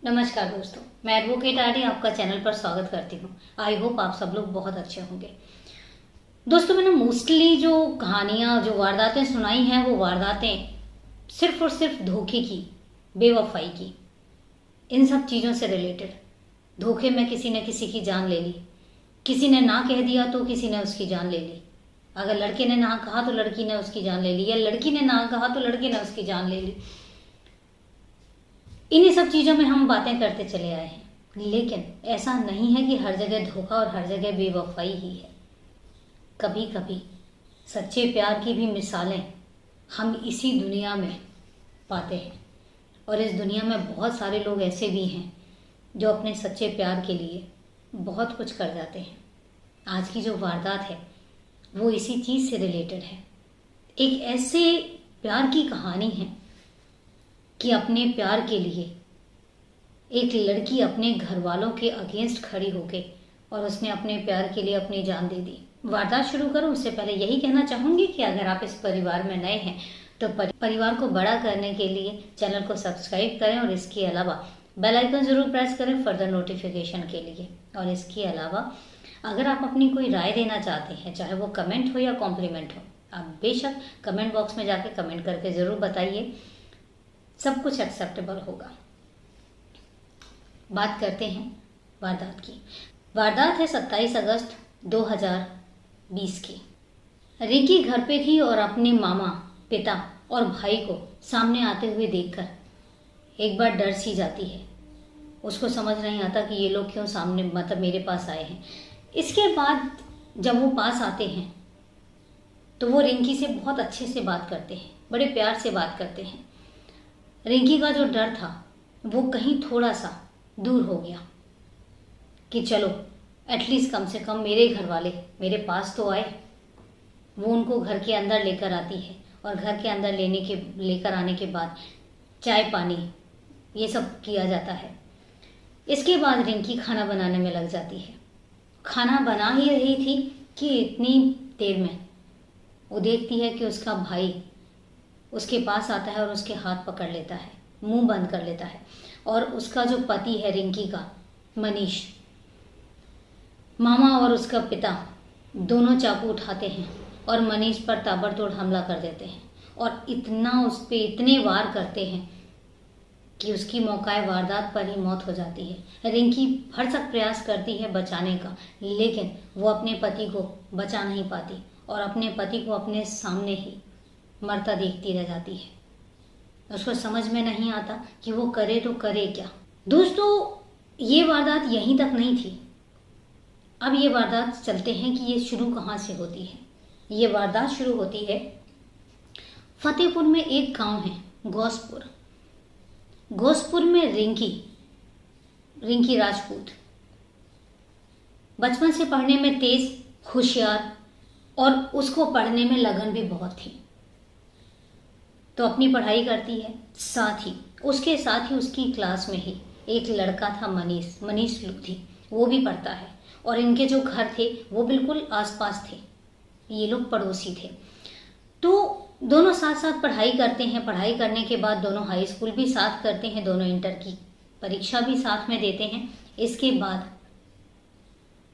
नमस्कार दोस्तों, मैं एडवोकेट आरडी आपका चैनल पर स्वागत करती हूँ। आई होप आप सब लोग बहुत अच्छे होंगे। दोस्तों, मैंने मोस्टली जो कहानियाँ जो वारदातें सुनाई हैं वो वारदातें सिर्फ और सिर्फ धोखे की, बेवफाई की, इन सब चीज़ों से रिलेटेड। धोखे में किसी ने किसी की जान ले ली, किसी ने ना कह दिया तो किसी ने उसकी जान ले ली। अगर लड़के ने ना कहा तो लड़की ने उसकी जान ले ली, या लड़की ने ना कहा तो लड़के ने उसकी जान ले ली। इन्हीं सब चीज़ों में हम बातें करते चले आए हैं, लेकिन ऐसा नहीं है कि हर जगह धोखा और हर जगह बेवफाई ही है। कभी कभी सच्चे प्यार की भी मिसालें हम इसी दुनिया में पाते हैं, और इस दुनिया में बहुत सारे लोग ऐसे भी हैं जो अपने सच्चे प्यार के लिए बहुत कुछ कर जाते हैं। आज की जो वारदात है वो इसी चीज़ से रिलेटेड है। एक ऐसे प्यार की कहानी है कि अपने प्यार के लिए एक लड़की अपने घर वालों के अगेंस्ट खड़ी होके और उसने अपने प्यार के लिए अपनी जान दे दी। वारदात शुरू करूं उससे पहले यही कहना चाहूँगी कि अगर आप इस परिवार में नए हैं तो परिवार को बड़ा करने के लिए चैनल को सब्सक्राइब करें, और इसके अलावा बेल आइकन ज़रूर प्रेस करें फर्दर नोटिफिकेशन के लिए। और इसके अलावा अगर आप अपनी कोई राय देना चाहते हैं, चाहे वो कमेंट हो या कॉम्प्लीमेंट हो, आप बेशक कमेंट बॉक्स में जाके कमेंट करके ज़रूर बताइए, सब कुछ एक्सेप्टेबल होगा। बात करते हैं वारदात की। वारदात है 27 अगस्त 2020 की। रिंकी घर पे थी और अपने मामा, पिता और भाई को सामने आते हुए देखकर एक बार डर सी जाती है। उसको समझ नहीं आता कि ये लोग क्यों सामने, मतलब मेरे पास आए हैं। इसके बाद जब वो पास आते हैं तो वो रिंकी से बहुत अच्छे से बात करते हैं, बड़े प्यार से बात करते हैं। रिंकी का जो डर था वो कहीं थोड़ा सा दूर हो गया कि चलो एटलीस्ट कम से कम मेरे घर वाले मेरे पास तो आए। वो उनको घर के अंदर लेकर आती है, और घर के अंदर लेकर आने के बाद चाय पानी ये सब किया जाता है। इसके बाद रिंकी खाना बनाने में लग जाती है। खाना बना ही रही थी कि इतनी देर में वो देखती है कि उसका भाई उसके पास आता है और उसके हाथ पकड़ लेता है, मुंह बंद कर लेता है। और उसका जो पति है रिंकी का, मनीष, मामा और उसका पिता दोनों चाकू उठाते हैं और मनीष पर ताबड़तोड़ हमला कर देते हैं, और इतना उस पर इतने वार करते हैं कि उसकी मौकाए वारदात पर ही मौत हो जाती है। रिंकी भरसक प्रयास करती है बचाने का, लेकिन वो अपने पति को बचा नहीं पाती और अपने पति को अपने सामने ही मरता देखती रह जाती है। उसको समझ में नहीं आता कि वो करे तो करे क्या। दोस्तों, ये वारदात यहीं तक नहीं थी। अब ये वारदात चलते हैं कि ये शुरू कहाँ से होती है। ये वारदात शुरू होती है फतेहपुर में। एक गांव है गौसपुर। गौसपुर में रिंकी राजपूत बचपन से पढ़ने में तेज, होशियार, और उसको पढ़ने में लगन भी बहुत थी, तो अपनी पढ़ाई करती है। उसके साथ ही उसकी क्लास में ही एक लड़का था, मनीष लुधी, वो भी पढ़ता है। और इनके जो घर थे वो बिल्कुल आसपास थे, ये लोग पड़ोसी थे। तो दोनों साथ साथ पढ़ाई करते हैं। पढ़ाई करने के बाद दोनों हाई स्कूल भी साथ करते हैं, दोनों इंटर की परीक्षा भी साथ में देते हैं। इसके बाद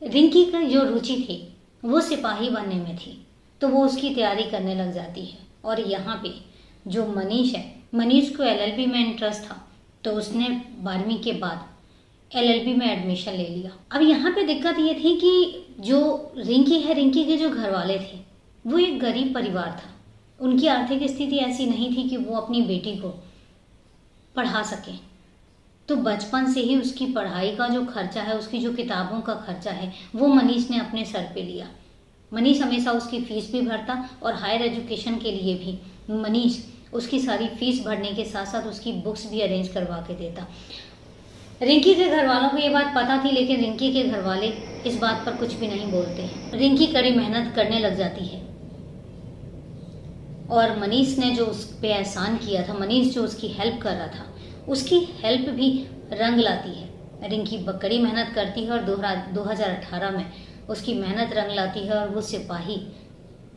रिंकी का जो रुचि थी वो सिपाही बनने में थी, तो वो उसकी तैयारी करने लग जाती है। और यहाँ पे जो मनीष है, मनीष को एलएलबी में इंटरेस्ट था, तो उसने 12वीं के बाद एलएलबी में एडमिशन ले लिया। अब यहाँ पे दिक्कत ये थी कि जो रिंकी है, रिंकी के जो घर वाले थे वो एक गरीब परिवार था। उनकी आर्थिक स्थिति ऐसी नहीं थी कि वो अपनी बेटी को पढ़ा सकें। तो बचपन से ही उसकी पढ़ाई का जो खर्चा है, उसकी जो किताबों का खर्चा है, वो मनीष ने अपने सर पे लिया। मनीष हमेशा उसकी फीस भी भरता, और हायर एजुकेशन के लिए भी मनीष उसकी सारी फीस भरने के साथ साथ उसकी बुक्स भी अरेंज करवा के देता। रिंकी के घर वालों को ये बात पता थी, लेकिन रिंकी के घर वाले इस बात पर कुछ भी नहीं बोलते। रिंकी कड़ी मेहनत करने लग जाती है, और मनीष ने जो उस पे एहसान किया था, मनीष जो उसकी हेल्प कर रहा था, उसकी हेल्प भी रंग लाती है। रिंकी कड़ी मेहनत करती है और 2018 में उसकी मेहनत रंग लाती है, और वो सिपाही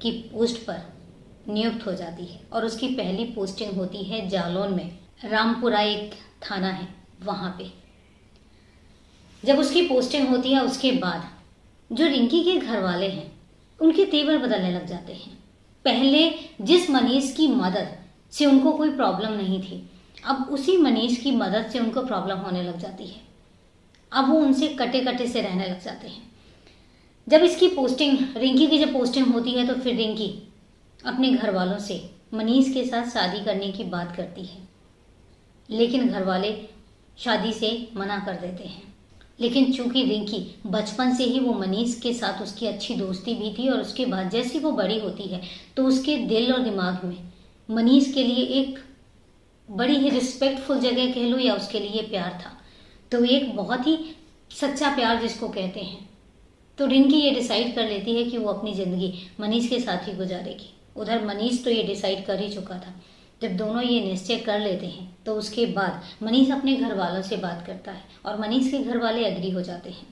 की पोस्ट पर नियुक्त हो जाती है। और उसकी पहली पोस्टिंग होती है जालौन में। रामपुरा एक थाना है, वहाँ पे जब उसकी पोस्टिंग होती है, उसके बाद जो रिंकी के घर वाले हैं उनके तेवर बदलने लग जाते हैं। पहले जिस मनीष की मदद से उनको कोई प्रॉब्लम नहीं थी, अब उसी मनीष की मदद से उनको प्रॉब्लम होने लग जाती है। अब वो उनसे कटे कटे से रहने लग जाते हैं। जब इसकी पोस्टिंग, रिंकी की जब पोस्टिंग होती है, तो फिर रिंकी अपने घर वालों से मनीष के साथ शादी करने की बात करती है, लेकिन घर वाले शादी से मना कर देते हैं। लेकिन चूंकि रिंकी बचपन से ही वो मनीष के साथ उसकी अच्छी दोस्ती भी थी, और उसके बाद जैसी वो बड़ी होती है तो उसके दिल और दिमाग में मनीष के लिए एक बड़ी ही रिस्पेक्टफुल जगह कह लो या उसके लिए प्यार था, तो एक बहुत ही सच्चा प्यार जिसको कहते हैं। तो रिंकी ये डिसाइड कर लेती है कि वो अपनी ज़िंदगी मनीष के साथ ही गुजारेगी। उधर मनीष तो ये डिसाइड कर ही चुका था। जब दोनों ये निश्चय कर लेते हैं तो उसके बाद मनीष अपने घर वालों से बात करता है और मनीष के घर वाले एग्री हो जाते हैं।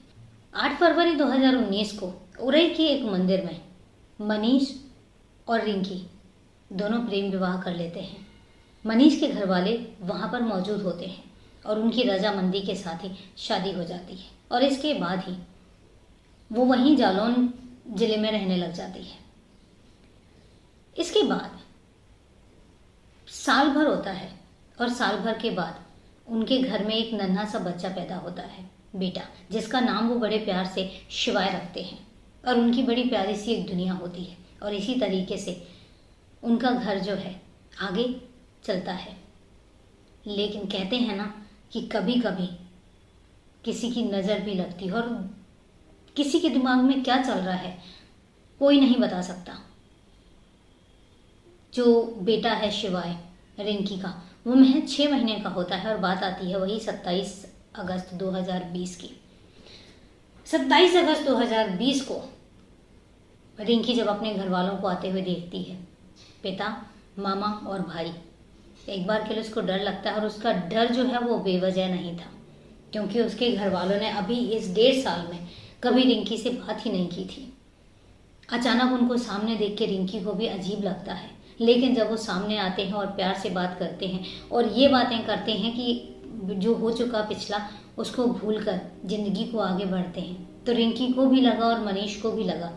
8 फरवरी 2019 को उरई के एक मंदिर में मनीष और रिंकी दोनों प्रेम विवाह कर लेते हैं। मनीष के घर वाले वहाँ पर मौजूद होते हैं और उनकी रजामंदी के साथ ही शादी हो जाती है, और इसके बाद ही वो वहीं जालौन जिले में रहने लग जाती है। इसके बाद साल भर होता है और साल भर के बाद उनके घर में एक नन्हा सा बच्चा पैदा होता है, बेटा, जिसका नाम वो बड़े प्यार से शिवाय रखते हैं, और उनकी बड़ी प्यारी सी एक दुनिया होती है। और इसी तरीके से उनका घर जो है आगे चलता है। लेकिन कहते हैं ना कि कभी कभी किसी की नज़र भी लगती है, और किसी के दिमाग में क्या चल रहा है कोई नहीं बता सकता। जो बेटा है शिवाय रिंकी का, वो महज 6 महीने का होता है, और बात आती है वही 27 अगस्त 2020 की। 27 अगस्त 2020 को रिंकी जब अपने घर वालों को आते हुए देखती है, पिता, मामा और भाई, एक बार के लिए उसको डर लगता है। और उसका डर जो है वो बेवजह नहीं था, क्योंकि उसके घर वालों ने अभी इस 1.5 साल में कभी रिंकी से बात ही नहीं की थी। अचानक उनको सामने देख के रिंकी को भी अजीब लगता है, लेकिन जब वो सामने आते हैं और प्यार से बात करते हैं और ये बातें करते हैं कि जो हो चुका पिछला उसको भूलकर जिंदगी को आगे बढ़ते हैं, तो रिंकी को भी लगा और मनीष को भी लगा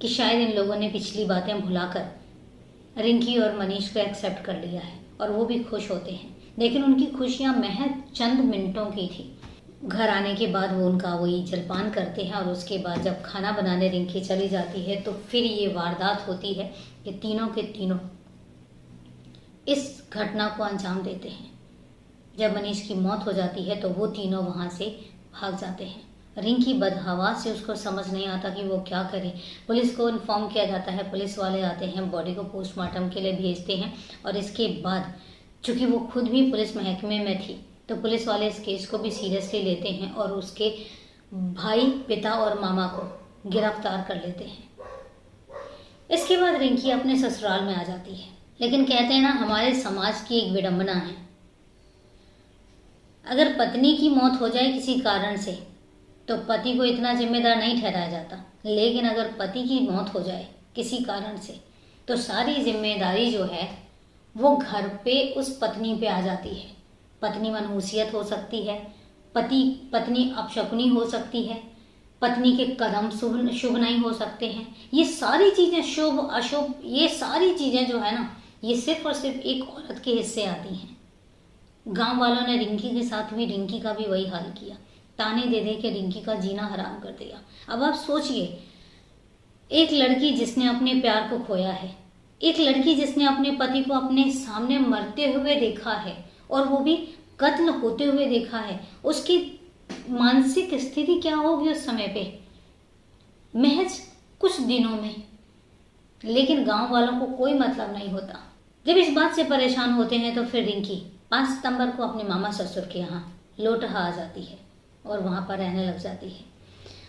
कि शायद इन लोगों ने पिछली बातें भुलाकर रिंकी और मनीष को एक्सेप्ट कर लिया है, और वो भी खुश होते हैं। लेकिन उनकी खुशियां महज चंद मिनटों की थी। घर आने के बाद वो उनका वही जलपान करते हैं, और उसके बाद जब खाना बनाने रिंकी चली जाती है तो फिर ये वारदात होती है कि तीनों के तीनों इस घटना को अंजाम देते हैं। जब मनीष की मौत हो जाती है तो वो तीनों वहाँ से भाग जाते हैं। रिंकी बदहवास से, उसको समझ नहीं आता कि वो क्या करे। पुलिस को इन्फॉर्म किया जाता है, पुलिस वाले आते हैं, बॉडी को पोस्टमार्टम के लिए भेजते हैं, और इसके बाद चूँकि वो खुद भी पुलिस महकमे में थी तो पुलिस वाले इस केस को भी सीरियसली लेते हैं और उसके भाई, पिता और मामा को गिरफ्तार कर लेते हैं। इसके बाद रिंकी अपने ससुराल में आ जाती है। लेकिन कहते हैं ना, हमारे समाज की एक विडंबना है, अगर पत्नी की मौत हो जाए किसी कारण से तो पति को इतना जिम्मेदार नहीं ठहराया जाता, लेकिन अगर पति की मौत हो जाए किसी कारण से तो सारी जिम्मेदारी जो है वो घर पे उस पत्नी पे आ जाती है। पत्नी मनहूसियत हो सकती है, पत्नी अपशकुनी हो सकती है, पत्नी के कदम शुभ नहीं हो सकते हैं। ये सारी चीज़ें, शुभ अशुभ, ये सारी चीज़ें जो है ना, ये सिर्फ और सिर्फ एक औरत के हिस्से आती हैं। गांव वालों ने रिंकी के साथ भी रिंकी का भी वही हाल किया, ताने दे दे के रिंकी का जीना हराम कर दिया। अब आप सोचिए, एक लड़की जिसने अपने प्यार को खोया है, एक लड़की जिसने अपने पति को अपने सामने मरते हुए देखा है और वो भी कत्ल होते हुए देखा है, उसकी मानसिक स्थिति क्या होगी उस समय पे, महज कुछ दिनों में। लेकिन गांव वालों को कोई मतलब नहीं होता। जब इस बात से परेशान होते हैं तो फिर रिंकी 5 सितंबर को अपने मामा ससुर के यहाँ लोटहा आ जाती है और वहाँ पर रहने लग जाती है।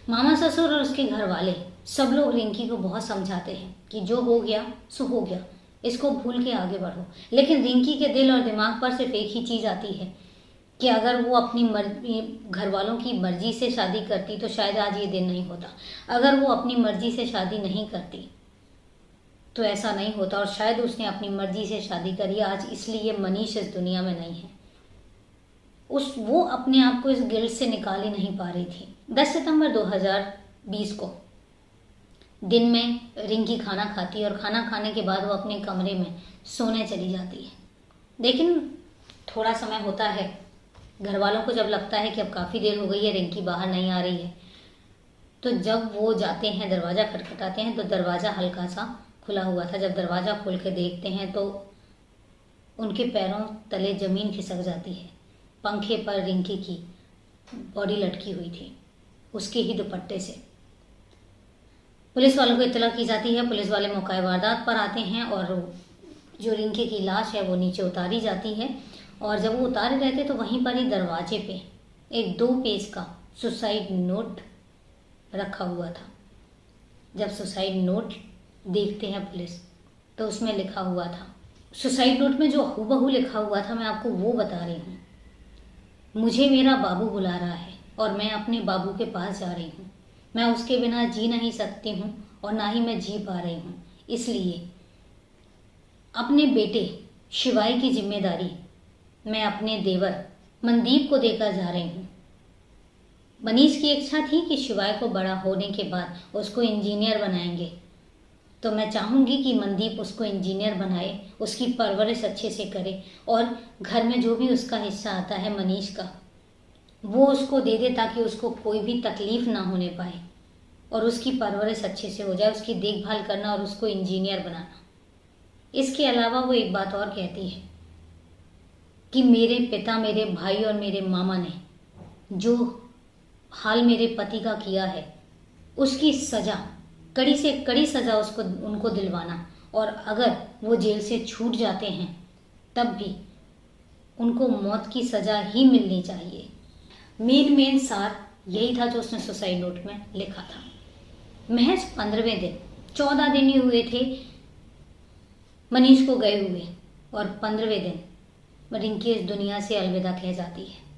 मामा ससुर और उसके घर वाले सब लोग रिंकी को बहुत समझाते हैं कि जो हो गया सो हो गया, इसको भूल के आगे बढ़ो। लेकिन रिंकी के दिल और दिमाग पर सिर्फ एक ही चीज़ आती है कि अगर वो अपनी घर वालों की मर्जी से शादी करती तो शायद आज ये दिन नहीं होता। अगर वो अपनी मर्जी से शादी नहीं करती तो ऐसा नहीं होता, और शायद उसने अपनी मर्जी से शादी करी आज, इसलिए मनीष इस दुनिया में नहीं है। वो अपने आप को इस गिल्ट से निकाल ही नहीं पा रही थी। 10 सितंबर 2020 को दिन में रिंकी खाना खाती है और खाना खाने के बाद वो अपने कमरे में सोने चली जाती है। लेकिन थोड़ा समय होता है, घर वालों को जब लगता है कि अब काफ़ी देर हो गई है, रिंकी बाहर नहीं आ रही है, तो जब वो जाते हैं, दरवाज़ा खटखटाते हैं तो दरवाज़ा हल्का सा खुला हुआ था। जब दरवाज़ा खोल के देखते हैं तो उनके पैरों तले ज़मीन खिसक जाती है। पंखे पर रिंकी की बॉडी लटकी हुई थी, उसके ही दुपट्टे से। पुलिस वालों को इत्तला की जाती है। पुलिस वाले मौका वारदात पर आते हैं और जो रिंकी की लाश है वो नीचे उतारी जाती है। और जब वो उतारे रहे थे तो वहीं पर ही दरवाजे पे एक 2 पेज का सुसाइड नोट रखा हुआ था। जब सुसाइड नोट देखते हैं पुलिस तो उसमें लिखा हुआ था, सुसाइड नोट में जो हूबहू लिखा हुआ था मैं आपको वो बता रही हूँ। मुझे मेरा बाबू बुला रहा है और मैं अपने बाबू के पास जा रही हूँ। मैं उसके बिना जी नहीं सकती हूँ और ना ही मैं जी पा रही हूँ। इसलिए अपने बेटे शिवाय की जिम्मेदारी मैं अपने देवर मनदीप को देकर जा रही हूँ। मनीष की इच्छा थी कि शिवाय को बड़ा होने के बाद उसको इंजीनियर बनाएंगे, तो मैं चाहूँगी कि मनदीप उसको इंजीनियर बनाए, उसकी परवरिश अच्छे से करे और घर में जो भी उसका हिस्सा आता है मनीष का वो उसको दे दे, ताकि उसको कोई भी तकलीफ़ ना होने पाए और उसकी परवरिश अच्छे से हो जाए, उसकी देखभाल करना और उसको इंजीनियर बनाना। इसके अलावा वो एक बात और कहती है कि मेरे पिता, मेरे भाई और मेरे मामा ने जो हाल मेरे पति का किया है उसकी सज़ा, कड़ी से कड़ी सज़ा उनको दिलवाना, और अगर वो जेल से छूट जाते हैं तब भी उनको मौत की सज़ा ही मिलनी चाहिए। मेन सार यही था जो उसने सुसाइड नोट में लिखा था। महज 15वें दिन, 14 दिन ही हुए थे मनीष को गए हुए और 15वें दिन रिंकी इस दुनिया से अलविदा कह जाती है।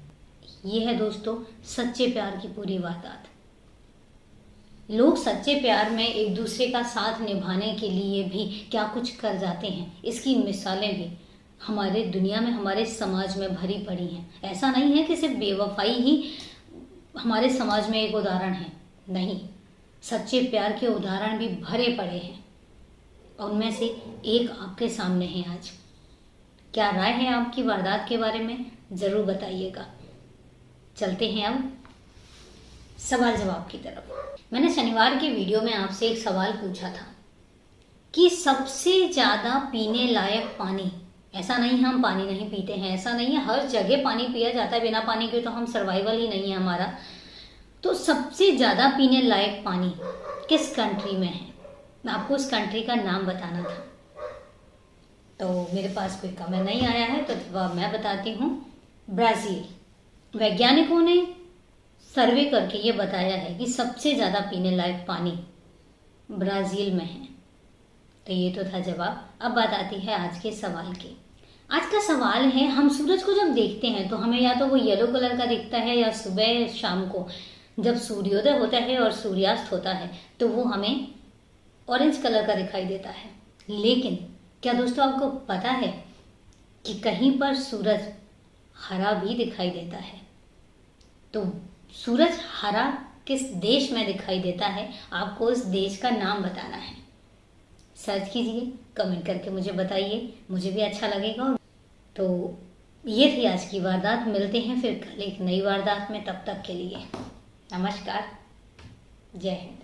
ये है दोस्तों सच्चे प्यार की पूरी वारदात। लोग सच्चे प्यार में एक दूसरे का साथ निभाने के लिए भी क्या कुछ कर जाते हैं, इसकी मिसालें भी हमारे दुनिया में, हमारे समाज में भरी पड़ी हैं। ऐसा नहीं है कि सिर्फ बेवफाई ही हमारे समाज में एक उदाहरण है, नहीं, सच्चे प्यार के उदाहरण भी भरे पड़े हैं। उनमें से एक आपके सामने है आज। क्या राय है आपकी वारदात के बारे में, ज़रूर बताइएगा। चलते हैं अब सवाल जवाब की तरफ। मैंने शनिवार के वीडियो में आपसे एक सवाल पूछा था कि सबसे ज़्यादा पीने लायक पानी, ऐसा नहीं हम पानी नहीं पीते हैं, ऐसा नहीं है, हर जगह पानी पिया जाता है, बिना पानी के तो हम सर्वाइवल ही नहीं है हमारा। तो सबसे ज़्यादा पीने लायक पानी किस कंट्री में है, मैं आपको उस कंट्री का नाम बताना था। तो मेरे पास कोई कमेंट नहीं आया है तो जवाब मैं बताती हूँ, ब्राज़ील। वैज्ञानिकों ने सर्वे करके ये बताया है कि सबसे ज़्यादा पीने लायक पानी ब्राज़ील में है। तो ये तो था जवाब। अब बात आती है आज के सवाल की। आज का सवाल है, हम सूरज को जब देखते हैं तो हमें या तो वो येलो कलर का दिखता है या सुबह शाम को जब सूर्योदय होता है और सूर्यास्त होता है तो वो हमें ऑरेंज कलर का दिखाई देता है। लेकिन क्या दोस्तों आपको पता है कि कहीं पर सूरज हरा भी दिखाई देता है? तो सूरज हरा किस देश में दिखाई देता है, आपको उस देश का नाम बताना है। सर्च कीजिए, कमेंट करके मुझे बताइए, मुझे भी अच्छा लगेगा। तो ये थी आज की वारदात। मिलते हैं फिर कल एक नई वारदात में, तब तक के लिए नमस्कार, जय हिंद।